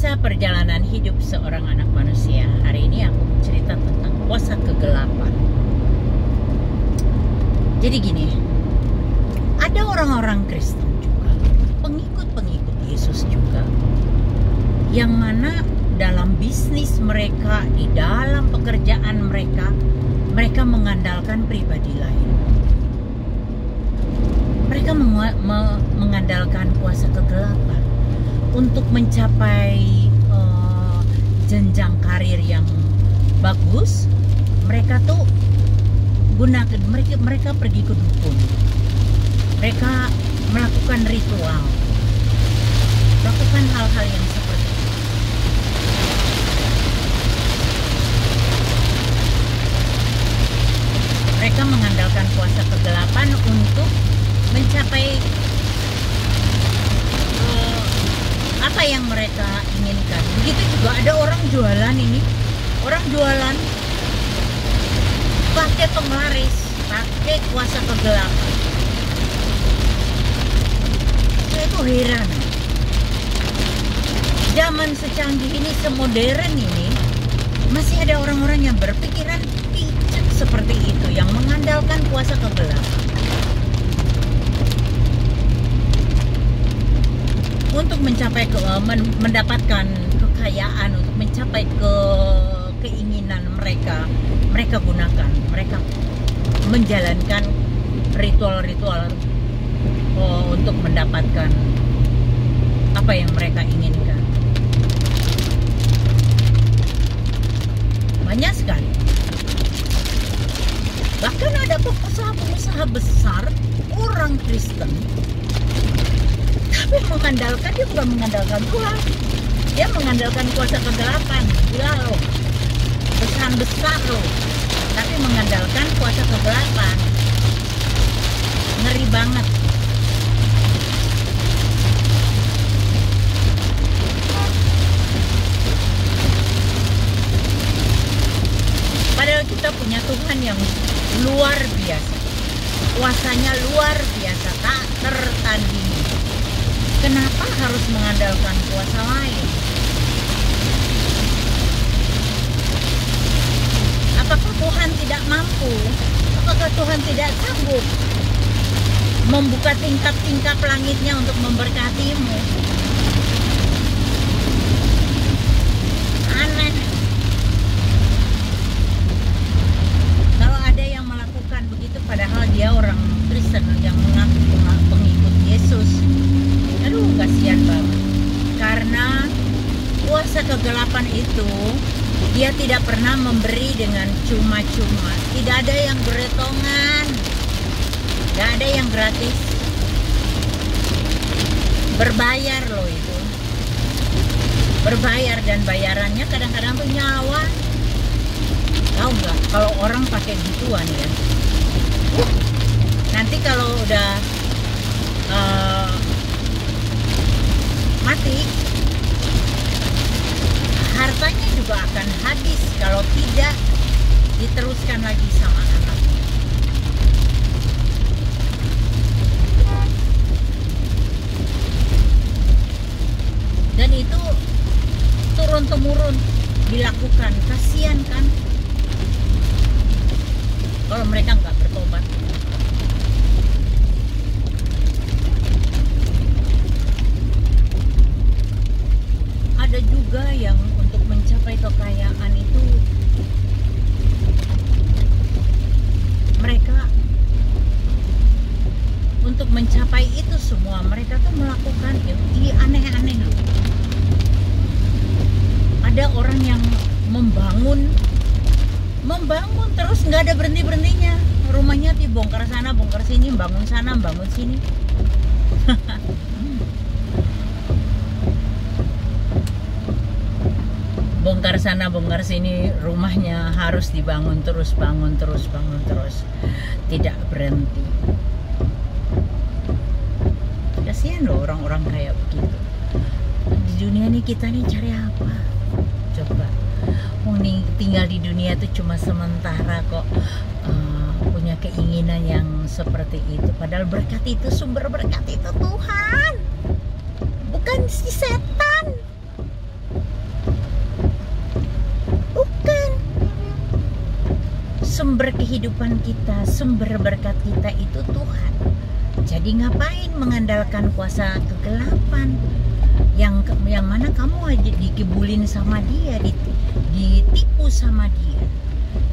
Kisah perjalanan hidup seorang anak manusia. Hari ini aku cerita tentang kuasa kegelapan. Jadi gini, ada orang-orang Kristen juga, pengikut-pengikut Yesus juga, yang mana dalam bisnis mereka, di dalam pekerjaan mereka, mereka mengandalkan pribadi lain. Mereka mengandalkan kuasa kegelapan untuk mencapai jenjang karir yang bagus. Mereka tuh gunakan, mereka pergi ke dukun, mereka melakukan ritual, melakukan hal-hal yang seperti itu. Mereka mengandalkan kuasa kegelapan untuk mencapai apa yang mereka inginkan. Begitu juga ada orang jualan ini, orang jualan pakai penglaris, pakai kuasa kegelapan. Saya itu heran. Zaman secanggih ini, semodern ini, masih ada orang-orang yang berpikiran picik seperti itu, yang mengandalkan kuasa kegelapan untuk mencapai mendapatkan kekayaan, untuk mencapai keinginan mereka. Mereka gunakan, mereka menjalankan ritual-ritual untuk mendapatkan apa yang mereka inginkan. Banyak sekali. Bahkan ada pengusaha besar orang Kristen, tapi mengandalkan, dia bukan mengandalkan Tuhan, dia mengandalkan kuasa kegelapan. Gila loh, besar loh, tapi mengandalkan kuasa kegelapan. Ngeri banget. Padahal kita punya Tuhan yang luar biasa, kuasanya luar biasa, tak tertandingi. Kenapa harus mengandalkan kuasa lain? Apakah Tuhan tidak mampu? Apakah Tuhan tidak sanggup membuka tingkap-tingkap langitnya untuk memberkatimu? Aneh. Kalau ada yang melakukan begitu, padahal dia orang Kristen yang mengaku pengikut Yesus, aduh, kasihan banget. Karena kuasa kegelapan itu, dia tidak pernah memberi dengan cuma-cuma. Tidak ada yang beretongan, tidak ada yang gratis. Berbayar loh itu, berbayar, dan bayarannya kadang-kadang tuh nyawa. Tahu nggak, kalau orang pakai gituan ya, nanti kalau udah mati, hartanya juga akan habis kalau tidak diteruskan lagi sama anaknya. Dan itu turun-temurun dilakukan. Kasihan kan kalau mereka nggak bertobat. Ada juga yang untuk mencapai kekayaan itu, mereka untuk mencapai itu semua, mereka tuh melakukan aneh-aneh loh. Ada orang yang membangun terus nggak ada berhenti-berhentinya. Rumahnya dibongkar sana, bongkar sini, bangun sana, bangun sini. Bongkar sana, bongkar sini, rumahnya harus dibangun terus, bangun terus, tidak berhenti. Kasihan loh orang-orang kayak begitu. Di dunia ini kita nih cari apa? Coba, tinggal di dunia tuh cuma sementara kok. Punya keinginan yang seperti itu. Padahal berkat itu, sumber berkat itu Tuhan, bukan si setan. Sumber kehidupan kita, sumber berkat kita itu Tuhan. Jadi ngapain mengandalkan kuasa kegelapan yang mana kamu aja dikibulin sama dia, ditipu sama dia.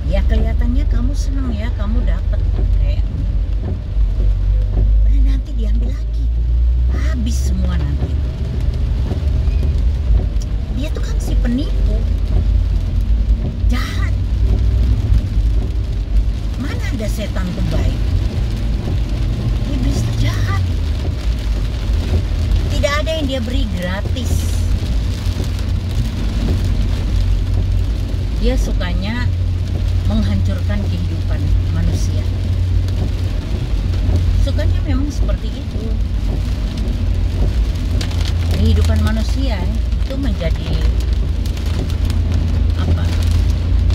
Ya kelihatannya kamu senang ya, kamu dapat kayak nanti diambil lagi, habis semua nanti. Dia tuh kan si penipu, jahat. Mana ada setan tuh baik? Iblis tuh jahat. Tidak ada yang dia beri gratis. Dia sukanya menghancurkan kehidupan manusia. Sukanya memang seperti itu. Kehidupan manusia itu menjadi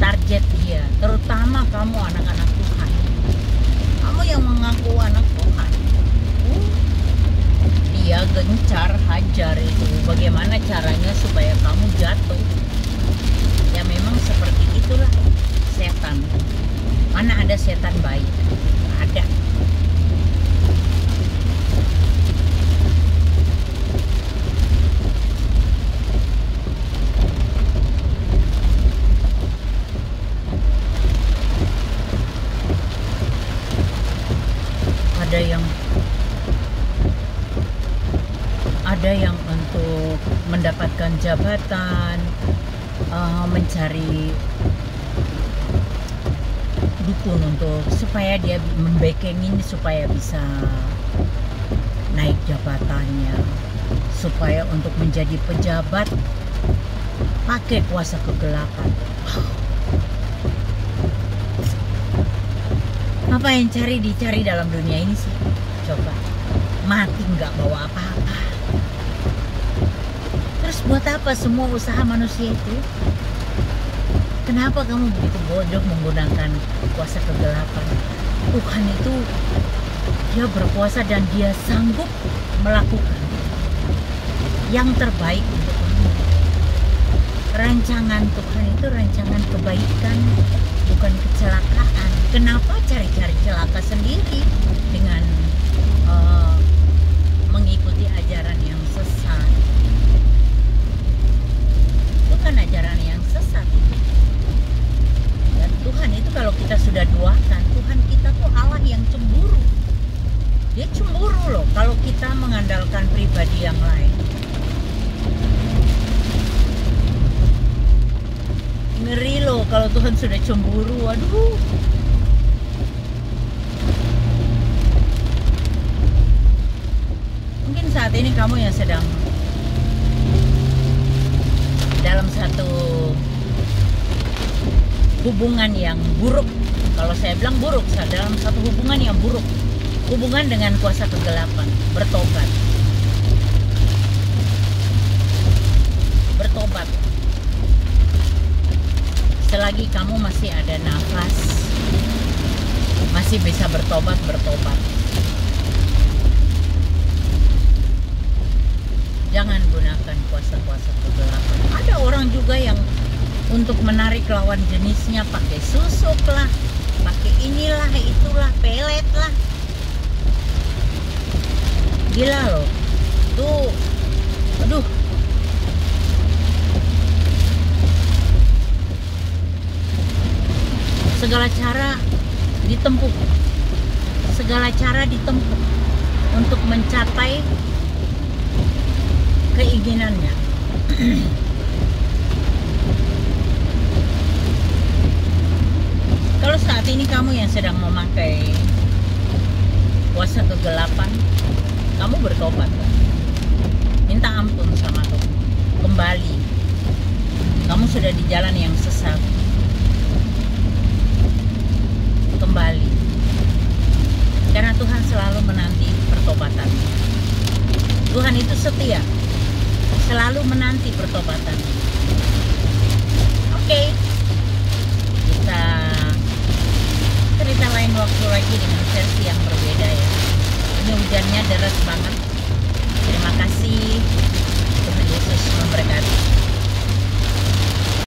target dia, terutama kamu anak-anak Tuhan. Kamu yang mengaku anak Tuhan, dia gencar hajar itu bagaimana caranya supaya kamu jatuh. Ya memang seperti itulah setan. Mana ada setan baik? Ada. Ada yang untuk mendapatkan jabatan, mencari dukun untuk supaya dia membekengin supaya bisa naik jabatannya, supaya untuk menjadi pejabat pakai kuasa kegelapan. Apa yang dicari dalam dunia ini sih? Coba mati nggak bawa apa-apa. Terus buat apa semua usaha manusia itu? Kenapa kamu begitu bodoh menggunakan kuasa kegelapan? Tuhan itu dia berkuasa dan dia sanggup melakukan yang terbaik untuk kamu. Rancangan Tuhan itu rancangan kebaikan, bukan kecelakaan. Kenapa cari-cari celaka sendiri dengan mengikuti ajaran yang sesat? Itu kan ajaran yang sesat. Dan Tuhan itu kalau kita sudah duakan, Tuhan kita tuh Allah yang cemburu. Dia cemburu loh kalau kita mengandalkan pribadi yang lain. Ngeri loh kalau Tuhan sudah cemburu. Aduh. Mungkin saat ini kamu yang sedang dalam satu hubungan yang buruk. Kalau saya bilang buruk, dalam satu hubungan yang buruk. Hubungan dengan kuasa kegelapan. Bertobat. Bertobat. Selagi kamu masih ada nafas, masih bisa bertobat. Jangan gunakan kuasa-kuasa kegelapan. Ada orang juga yang untuk menarik lawan jenisnya pakai susuk lah, pakai inilah, itulah, pelet lah. Gila loh. Tuh, aduh. Segala cara ditempuh untuk mencapai keinginannya. Kalau saat ini kamu yang sedang memakai kuasa kegelapan, kamu bertobat, minta ampun sama Tuhan, kembali. Kamu sudah di jalan yang sesat, kembali, karena Tuhan selalu menanti pertobatan. Tuhan itu setia, selalu menanti pertobatan. Oke, kita cerita lain waktu lagi dengan versi yang berbeda ya. Ini hujannya deras banget. Terima kasih, Tuhan Yesus memberkati.